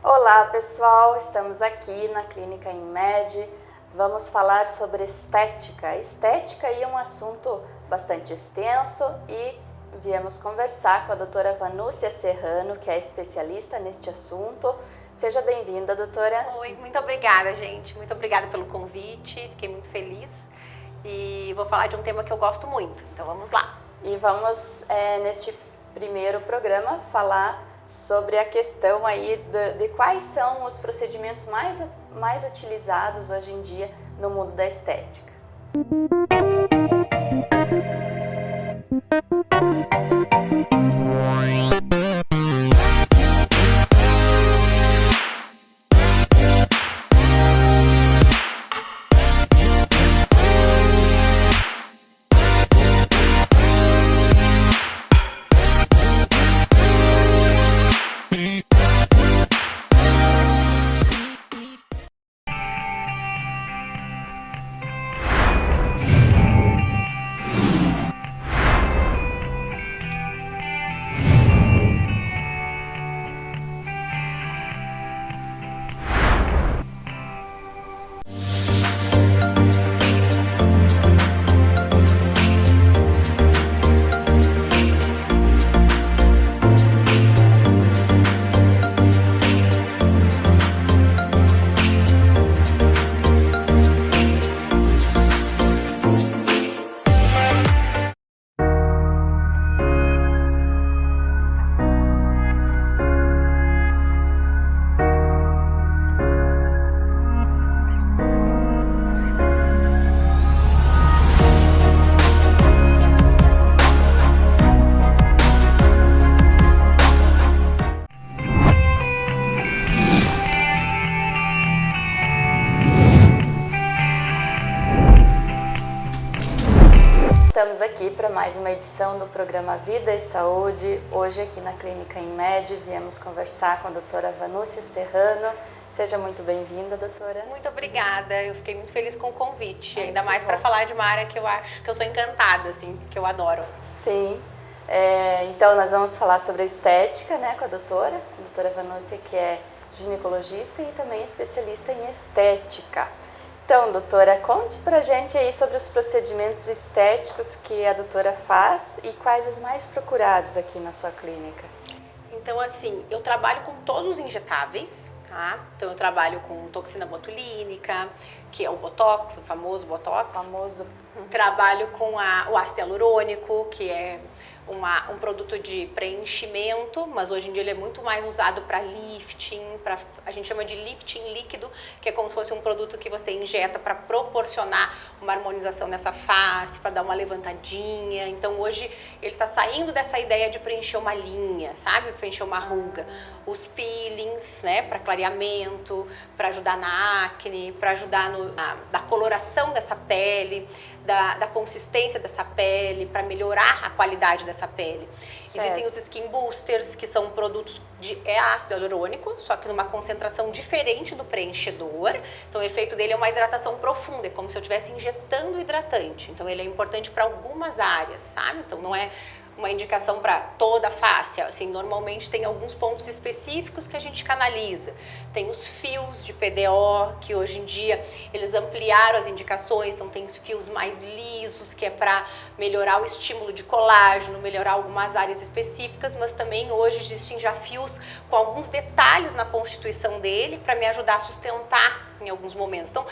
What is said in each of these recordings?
Olá pessoal, estamos aqui na Clínica Inmed. Vamos falar sobre estética. Estética é um assunto bastante extenso e viemos conversar com a doutora Vanúcia Serrano, que é especialista neste assunto. Seja bem-vinda, doutora. Oi, muito obrigada, gente. Muito obrigada pelo convite, fiquei muito feliz. E vou falar de um tema que eu gosto muito, então vamos lá. E vamos, neste primeiro programa, falar sobre a questão aí de quais são os procedimentos mais utilizados hoje em dia no mundo da estética. Estamos aqui para mais uma edição do programa Vida e Saúde. Hoje aqui na Clínica Inmed viemos conversar com a doutora Vanúcia Serrano. Seja muito bem-vinda, doutora. Muito obrigada, eu fiquei muito feliz com o convite, ainda mais para falar de uma área que eu acho que eu sou encantada, assim, que eu adoro. Sim, então nós vamos falar sobre a estética, né, com a doutora Vanúcia, que é ginecologista e também especialista em estética. Então, doutora, conte pra gente aí sobre os procedimentos estéticos que a doutora faz e quais os mais procurados aqui na sua clínica. Então, assim, eu trabalho com todos os injetáveis, tá? Então, eu trabalho com toxina botulínica, que é o Botox, o famoso Botox. Trabalho com o ácido hialurônico, que é um produto de preenchimento, mas hoje em dia ele é muito mais usado para lifting, a gente chama de lifting líquido, que é como se fosse um produto que você injeta para proporcionar uma harmonização nessa face, para dar uma levantadinha. Então hoje ele está saindo dessa ideia de preencher uma linha, sabe? Preencher uma ruga. Os peelings, né? Para clareamento, para ajudar na acne, para ajudar na coloração dessa pele, da consistência dessa pele, para melhorar a qualidade dessa pele. Certo. Existem os skin boosters, que são produtos de ácido hialurônico, só que numa concentração diferente do preenchedor. Então o efeito dele é uma hidratação profunda, é como se eu estivesse injetando hidratante. Então ele é importante para algumas áreas, sabe? Então não é uma indicação para toda a face, assim, normalmente tem alguns pontos específicos que a gente canaliza. Tem os fios de PDO, que hoje em dia eles ampliaram as indicações, então tem os fios mais lisos, que é para melhorar o estímulo de colágeno, melhorar algumas áreas específicas, mas também hoje existem já fios com alguns detalhes na constituição dele para me ajudar a sustentar em alguns momentos. Então,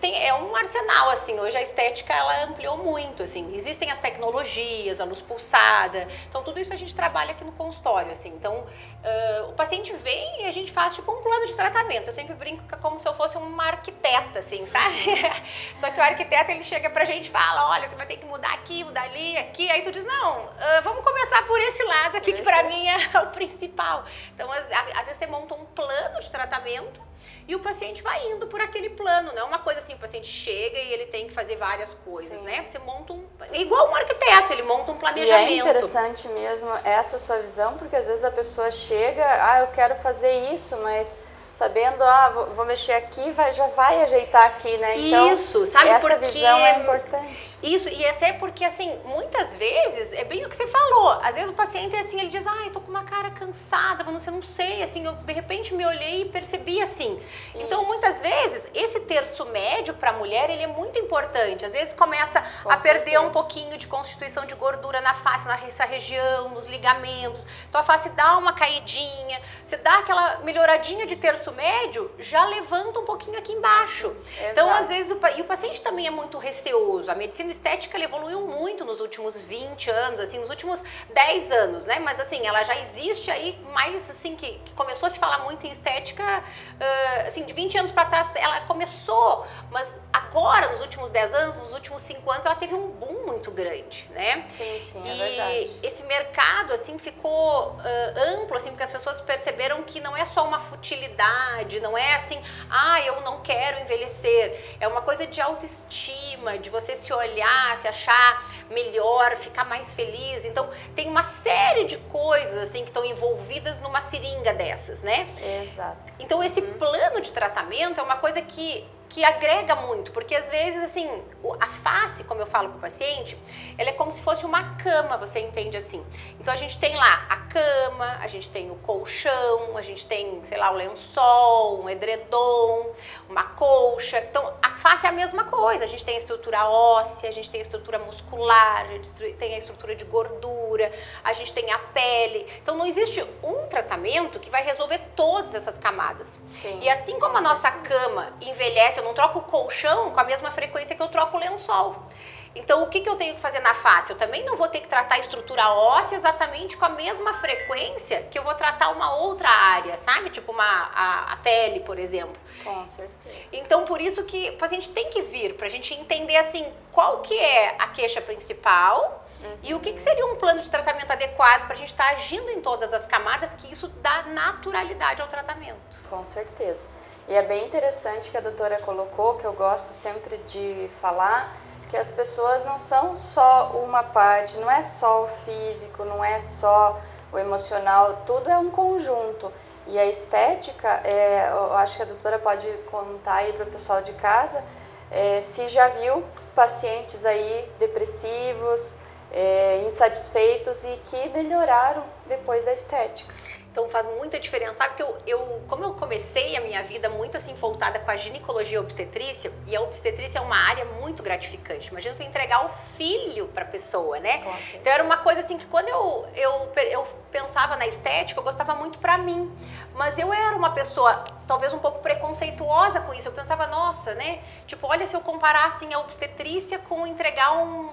é um arsenal, assim, hoje a estética ela ampliou muito, assim, existem as tecnologias, a luz pulsada, então tudo isso a gente trabalha aqui no consultório, assim, então o paciente vem e a gente faz tipo um plano de tratamento, eu sempre brinco que é como se eu fosse uma arquiteta, assim, sabe? Só que o arquiteto ele chega pra gente e fala, olha, você vai ter que mudar aqui, mudar ali, aqui, aí tu diz, não, vamos começar por esse lado aqui, que pra mim é o principal. Então, às vezes você monta um plano de tratamento e o paciente vai indo por aquele plano, não é uma coisa assim, o paciente chega e ele tem que fazer várias coisas, né? Você monta igual um arquiteto, ele monta um planejamento. E é interessante mesmo essa sua visão, porque às vezes a pessoa chega, eu quero fazer isso, mas sabendo, vou mexer aqui, já vai ajeitar aqui, né? Então, isso, sabe, essa porque visão é importante. Isso, e essa é porque, assim, muitas vezes, é bem o que você falou, às vezes o paciente, assim, ele diz, eu tô com uma cara cansada, eu não sei, assim, eu de repente me olhei e percebi assim. Então, muitas vezes, esse terço médio para a mulher, ele é muito importante. Às vezes começa a perder um pouquinho de constituição de gordura na face, nessa região, nos ligamentos. Então, a face dá uma caidinha, você dá aquela melhoradinha de terço médio, já levanta um pouquinho aqui embaixo. Exato. Então, às vezes, e o paciente também é muito receoso. A medicina estética ela evoluiu muito nos últimos 20 anos, assim, nos últimos 10 anos, né? Mas, assim, ela já existe aí mais, assim, que começou a se falar muito em estética, assim, de 20 anos para trás, ela começou, mas agora, nos últimos 10 anos, nos últimos 5 anos, ela teve um boom muito grande, né? Sim, é e verdade. esse mercado, assim, ficou amplo, assim, porque as pessoas perceberam que não é só uma futilidade, não é assim, eu não quero envelhecer. É uma coisa de autoestima, de você se olhar, se achar melhor, ficar mais feliz. Então, tem uma série de coisas, assim, que estão envolvidas numa seringa dessas, né? Exato. Então, esse plano de tratamento é uma coisa que agrega muito, porque às vezes, assim, a face, como eu falo para o paciente, ela é como se fosse uma cama, você entende assim? Então, a gente tem lá a cama, a gente tem o colchão, a gente tem, sei lá, o lençol, um edredom, uma colcha. Então, a face é a mesma coisa, a gente tem a estrutura óssea, a gente tem a estrutura muscular, a gente tem a estrutura de gordura, a gente tem a pele. Então, não existe um tratamento que vai resolver todas essas camadas. Sim. E assim como a nossa cama envelhece, eu não troco o colchão com a mesma frequência que eu troco o lençol. Então, o que eu tenho que fazer na face? Eu também não vou ter que tratar a estrutura óssea exatamente com a mesma frequência que eu vou tratar uma outra área, sabe? Tipo a pele, por exemplo. Com certeza. Então, por isso que o paciente tem que vir, pra gente entender, assim, qual que é a queixa principal e o que seria um plano de tratamento adequado pra gente estar agindo em todas as camadas, que isso dá naturalidade ao tratamento. Com certeza. E é bem interessante que a doutora colocou, que eu gosto sempre de falar, que as pessoas não são só uma parte, não é só o físico, não é só o emocional, tudo é um conjunto. E a estética, eu acho que a doutora pode contar aí para o pessoal de casa, se já viu pacientes aí depressivos, insatisfeitos e que melhoraram depois da estética. Então faz muita diferença, sabe que como eu comecei a minha vida muito assim voltada com a ginecologia e obstetrícia, e a obstetrícia é uma área muito gratificante. Imagina tu entregar o filho para a pessoa, né? Então era uma coisa assim que quando eu pensava na estética, eu gostava muito para mim, mas eu era uma pessoa talvez um pouco preconceituosa com isso. Eu pensava, nossa, né? Tipo, olha, se eu comparar assim a obstetrícia com entregar um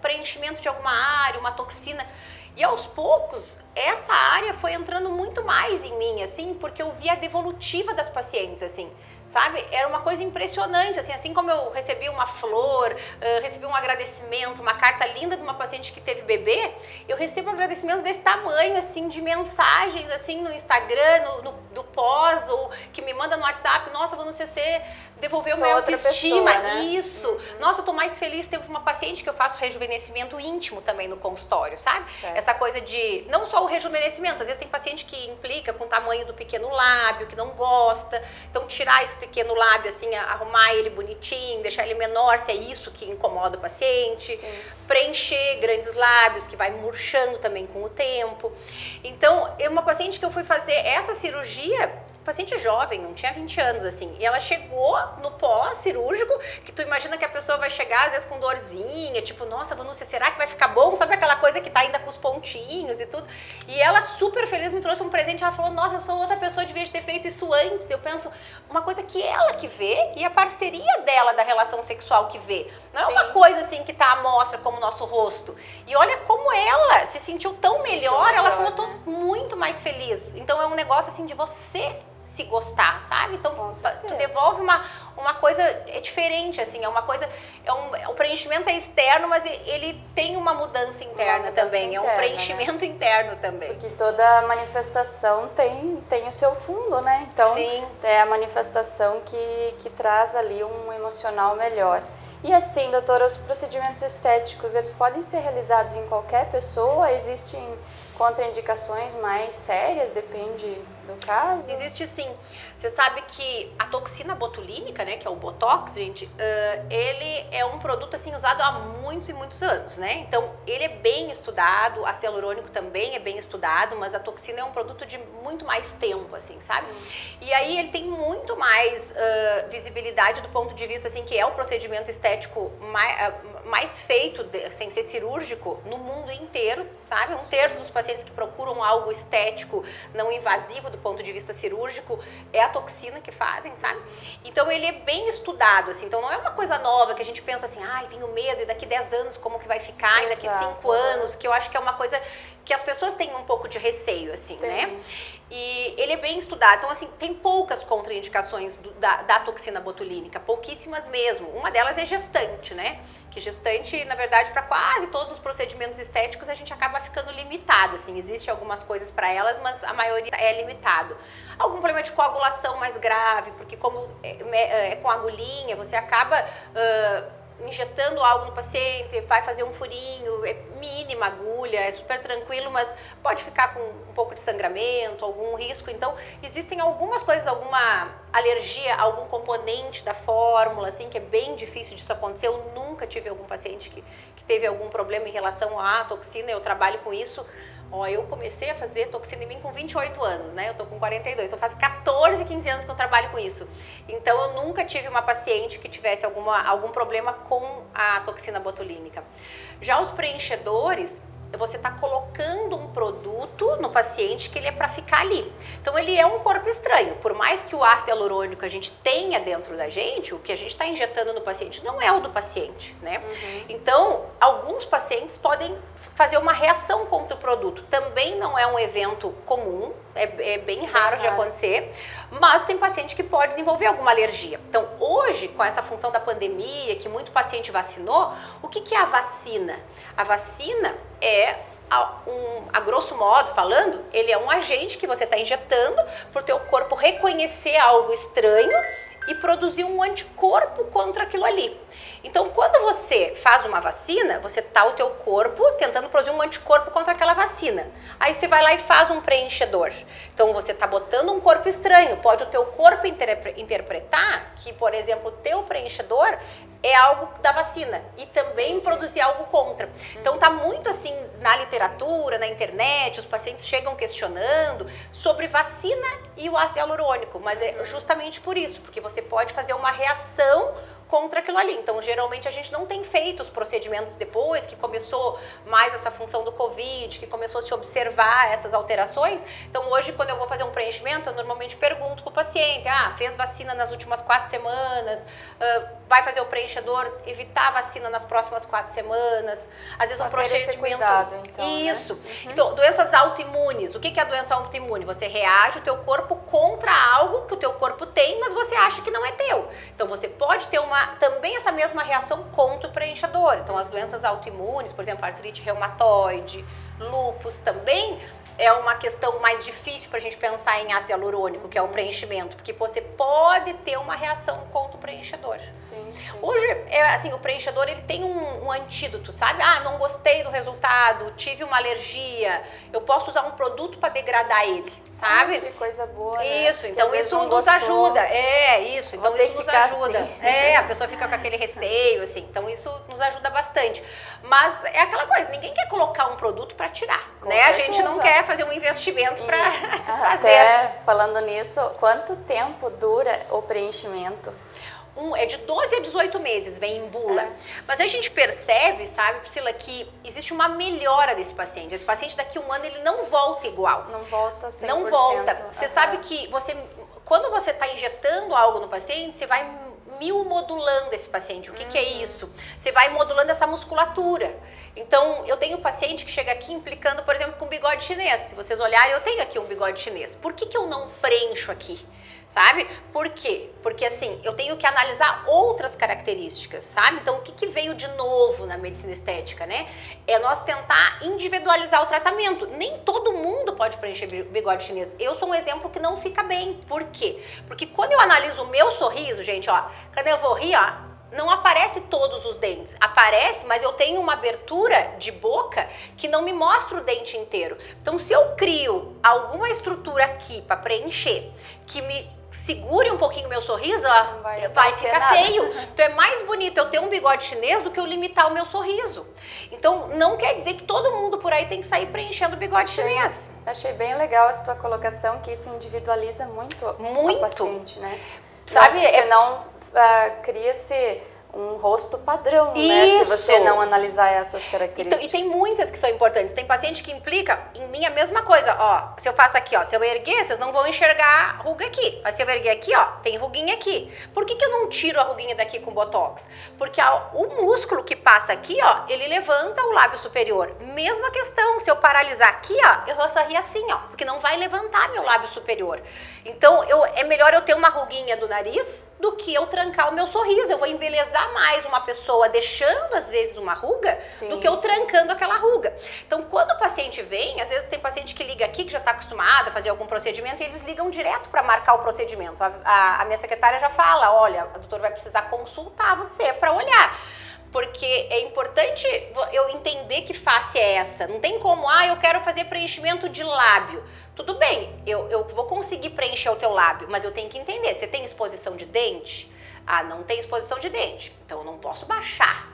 preenchimento de alguma área, uma toxina. E aos poucos, essa área foi entrando muito mais em mim, assim, porque eu via a devolutiva das pacientes, assim, sabe? Era uma coisa impressionante, assim como eu recebi uma flor, recebi um agradecimento, uma carta linda de uma paciente que teve bebê, eu recebo agradecimentos desse tamanho, assim, de mensagens, assim, no Instagram, do pós, ou que me manda no WhatsApp, nossa, vou no CC, devolveu minha autoestima, pessoa, né? Isso. Nossa, eu tô mais feliz, teve uma paciente que eu faço rejuvenescimento íntimo também no consultório, sabe? Certo. Essa coisa de, não só o rejuvenescimento, às vezes tem paciente que implica com o tamanho do pequeno lábio, que não gosta, então tirar esse pequeno lábio, assim, arrumar ele bonitinho, deixar ele menor, se é isso que incomoda o paciente. Sim. Preencher grandes lábios, que vai murchando também com o tempo. Então, uma paciente que eu fui fazer essa cirurgia, paciente jovem, não tinha 20 anos, assim, e ela chegou no pós-cirúrgico, que tu imagina que a pessoa vai chegar, às vezes, com dorzinha, tipo, nossa, Vanúcia, será que vai ficar bom? Sabe aquela coisa que tá ainda com os pontinhos e tudo? E ela, super feliz, me trouxe um presente, ela falou, nossa, eu sou outra pessoa, devia ter feito isso antes. Eu penso, uma coisa que ela que vê e a parceria dela da relação sexual que vê. Não é uma coisa, assim, que tá à mostra como o nosso rosto. E olha como ela se sentiu tão melhor, ela falou, tô muito mais feliz. Então, é um negócio, assim, de você se gostar, sabe? Então, tu devolve uma coisa diferente, assim, é uma coisa, o preenchimento é externo, mas ele tem uma mudança interna também, é um preenchimento interno também. Porque toda manifestação tem o seu fundo, né? Então, sim, é a manifestação que traz ali um emocional melhor. E assim, doutora, os procedimentos estéticos, eles podem ser realizados em qualquer pessoa? Existem contraindicações mais sérias? Depende do caso? Existe sim. Você sabe que a toxina botulínica, né, que é o Botox, gente, ele é um produto assim usado há muitos e muitos anos, né? Então, ele é bem estudado, ácido hialurônico também é bem estudado, mas a toxina é um produto de muito mais tempo, assim, sabe? Sim. E aí ele tem muito mais visibilidade do ponto de vista, assim, que é o procedimento estético mais feito, sem ser cirúrgico, no mundo inteiro, sabe? 1/3 dos pacientes que procuram algo estético não invasivo do ponto de vista cirúrgico é a toxina que fazem, sabe? Então ele é bem estudado, assim, então não é uma coisa nova que a gente pensa assim, ai, tenho medo, e daqui 10 anos como que vai ficar, e daqui 5 anos, que eu acho que é uma coisa que as pessoas têm um pouco de receio, assim, né? E ele é bem estudado, então assim, tem poucas contraindicações da toxina botulínica, pouquíssimas mesmo. Uma delas é gestante, né? Que gestante, na verdade, para quase todos os procedimentos estéticos a gente acaba ficando limitado, assim, existem algumas coisas para elas, mas a maioria é limitado. Algum problema de coagulação mais grave, porque como é com agulhinha, você acaba injetando algo no paciente, vai fazer um furinho, é mínima agulha, é super tranquilo, mas pode ficar com um pouco de sangramento, algum risco. Então, existem algumas coisas, alguma alergia a algum componente da fórmula, assim, que é bem difícil disso acontecer. Eu nunca tive algum paciente que teve algum problema em relação à toxina, eu trabalho com isso. Ó, eu comecei a fazer toxina em mim com 28 anos, né? Eu tô com 42, então faz 14, 15 anos que eu trabalho com isso. Então eu nunca tive uma paciente que tivesse algum problema com a toxina botulínica. Já os preenchedores, você está colocando um produto no paciente que ele é para ficar ali. Então ele é um corpo estranho. Por mais que o ácido hialurônico a gente tenha dentro da gente, o que a gente está injetando no paciente não é o do paciente, né? Então, alguns pacientes podem fazer uma reação contra o produto. Também não é um evento comum, é bem raro de acontecer, mas tem paciente que pode desenvolver alguma alergia. Então, hoje, com essa função da pandemia, que muito paciente vacinou, o que é a vacina? A vacina é, a grosso modo falando, ele é um agente que você está injetando para o teu corpo reconhecer algo estranho e produzir um anticorpo contra aquilo ali. Então, quando você faz uma vacina, você tá o teu corpo tentando produzir um anticorpo contra aquela vacina. Aí você vai lá e faz um preenchedor. Então, você tá botando um corpo estranho. Pode o teu corpo interpretar que, por exemplo, o teu preenchedor é algo da vacina e também produzir algo contra. Então tá muito assim na literatura, na internet, os pacientes chegam questionando sobre vacina e o ácido hialurônico, mas é justamente por isso, porque você pode fazer uma reação contra aquilo ali. Então, geralmente, a gente não tem feito os procedimentos depois que começou mais essa função do Covid, que começou a se observar essas alterações. Então, hoje, quando eu vou fazer um preenchimento, eu normalmente pergunto para o paciente, fez vacina nas últimas 4 semanas, vai fazer o preenchedor, evitar a vacina nas próximas 4 semanas. Às vezes, um procedimento... Cuidado, então, Isso. Né? Então, doenças autoimunes. O que é a doença autoimune? Você reage o teu corpo contra algo que o teu corpo tem, mas você acha que não é teu. Então, você pode ter também essa mesma reação contra o preenchedor. Então, as doenças autoimunes, por exemplo, artrite reumatoide, lúpus também é uma questão mais difícil para a gente pensar em ácido hialurônico, que é o preenchimento, porque você pode ter uma reação contra o preenchedor. Sim. Hoje, assim, o preenchedor ele tem um antídoto, sabe? Não gostei do resultado, tive uma alergia, eu posso usar um produto para degradar ele, sabe? Que coisa boa, Isso, né? então isso nos ajuda. Isso, então isso nos ajuda. Assim. A pessoa fica com aquele receio, assim, então isso nos ajuda bastante. Mas é aquela coisa, ninguém quer colocar um produto para tirar, né? A gente não quer fazer um investimento para desfazer. Até falando nisso, quanto tempo dura o preenchimento? É de 12 a 18 meses, vem em bula. Mas a gente percebe, sabe, Priscila, que existe uma melhora desse paciente. Esse paciente daqui a um ano, ele não volta igual. Não volta 100%. Não volta. Você sabe que quando você está injetando algo no paciente, você vai modulando esse paciente. O que é isso? Você vai modulando essa musculatura. Então, eu tenho paciente que chega aqui implicando, por exemplo, com bigode chinês. Se vocês olharem, eu tenho aqui um bigode chinês. Por que eu não preencho aqui? Sabe? Por quê? Porque assim, eu tenho que analisar outras características, sabe? Então, o que veio de novo na medicina estética, né? É nós tentar individualizar o tratamento. Nem todo mundo pode preencher bigode chinês. Eu sou um exemplo que não fica bem. Por quê? Porque quando eu analiso o meu sorriso, gente, ó, quando eu vou rir, ó, não aparece todos os dentes. Aparece, mas eu tenho uma abertura de boca que não me mostra o dente inteiro. Então, se eu crio alguma estrutura aqui para preencher, que me segure um pouquinho o meu sorriso, ó, vai ficar feio. Então é mais bonito eu ter um bigode chinês do que eu limitar o meu sorriso. Então não quer dizer que todo mundo por aí tem que sair preenchendo o bigode chinês. Achei bem legal essa tua colocação, que isso individualiza muito o paciente, né? Sabe? Senão cria-se um rosto padrão, né? Se você não analisar essas características. E tem muitas que são importantes. Tem paciente que implica em mim a mesma coisa. Ó, se eu faço aqui, ó, se eu erguer, vocês não vão enxergar ruga aqui. Mas se eu erguer aqui, ó, tem ruguinha aqui. Por que eu não tiro a ruguinha daqui com botox? Porque o músculo que passa aqui, ó, ele levanta o lábio superior. Mesma questão, se eu paralisar aqui, ó, eu vou sorrir assim, ó, porque não vai levantar meu lábio superior. Então, é melhor eu ter uma ruguinha do nariz do que eu trancar o meu sorriso. Eu vou embelezar mais uma pessoa deixando às vezes uma ruga do que eu trancando aquela ruga. Então, quando o paciente vem, às vezes tem paciente que liga aqui, que já está acostumado a fazer algum procedimento, e eles ligam direto para marcar o procedimento. A minha secretária já fala, olha, a doutora vai precisar consultar você para olhar. Porque é importante eu entender que face é essa. Não tem como, eu quero fazer preenchimento de lábio. Tudo bem, eu vou conseguir preencher o teu lábio, mas eu tenho que entender, você tem exposição de dente? Não tem exposição de dente, então eu não posso baixar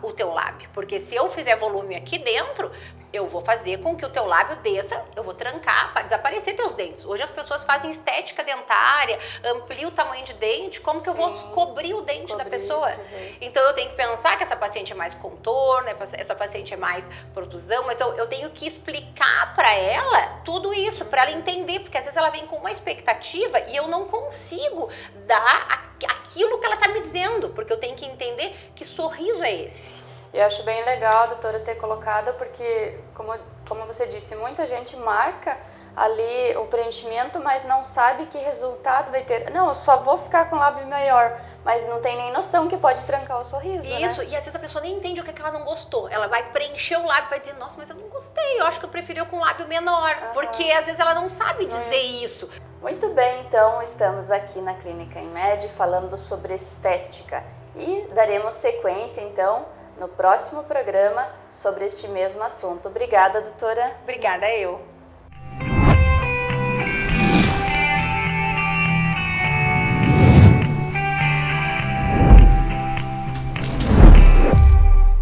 o teu lábio, porque se eu fizer volume aqui dentro, eu vou fazer com que o teu lábio desça, eu vou trancar para desaparecer teus dentes. Hoje as pessoas fazem estética dentária, amplia o tamanho de dente, como que eu vou cobrir o dente da pessoa? Então eu tenho que pensar que essa paciente é mais contorno, essa paciente é mais protusão, então eu tenho que explicar para ela tudo isso, para ela entender, porque às vezes ela vem com uma expectativa e eu não consigo dar aquilo que ela está me dizendo, porque eu tenho que entender que sorriso é esse. Eu acho bem legal a doutora ter colocado, porque, como você disse, muita gente marca ali o preenchimento, mas não sabe que resultado vai ter. Não, eu só vou ficar com o lábio maior, mas não tem nem noção que pode trancar o sorriso, Isso, né? E às vezes a pessoa nem entende o que ela não gostou. Ela vai preencher o lábio e vai dizer, nossa, mas eu não gostei, eu acho que eu preferi com o lábio menor, porque às vezes ela não sabe dizer isso. Muito bem, então estamos aqui na Clínica Inmed falando sobre estética e daremos sequência, então, no próximo programa sobre este mesmo assunto. Obrigada, doutora. Obrigada, eu.